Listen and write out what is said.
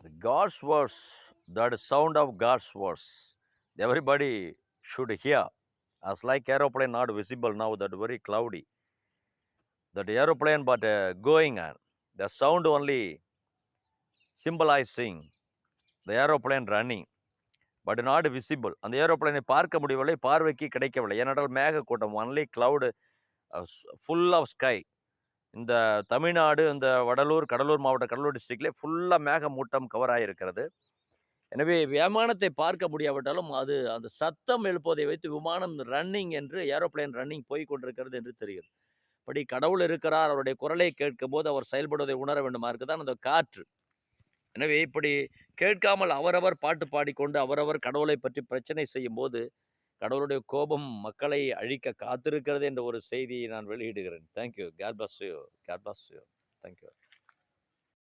The God's words, that sound of God's words, everybody should hear. As like aeroplane not visible now, that very cloudy. That aeroplane but going on. The sound only symbolizing the aeroplane running, but not visible. அந்த ஏரோப்ளேனை பார்க்க முடியவில்லை, பார்வைக்கு கிடைக்கவில்லை. ஏனென்றால் மேகக்கூட்டம், only cloud, full of sky. இந்த தமிழ்நாடு, இந்த வடலூர், கடலூர் மாவட்ட, கடலூர் டிஸ்ட்ரிக்ட்லே ஃபுல்லாக மேகமூட்டம் கவர் ஆகியிருக்கிறது. எனவே விமானத்தை பார்க்க முடியாவிட்டாலும் அது அந்த சத்தம் எழுப்புவதை வைத்து விமானம் ரன்னிங் என்று, ஏரோப்ளேன் ரன்னிங் போய் கொண்டிருக்கிறது என்று தெரிகிறது. படி கடவுள் இருக்கிறார், அவருடைய குரலை கேட்கும் போது அவர் செயல்படுவதை உணர வேண்டுமா இருக்குதான் அந்த காற்று. எனவே இப்படி கேட்காமல் அவரவர் பாட்டு பாடிக்கொண்டு அவரவர் கடவுளை பற்றி பிரச்சனை செய்யும் போது கடவுளுடைய கோபம் மக்களை அழிக்க காத்திருக்கிறது என்ற ஒரு செய்தியை நான் வெளியிடுகிறேன். Thank you. God bless you. God bless you. Thank you.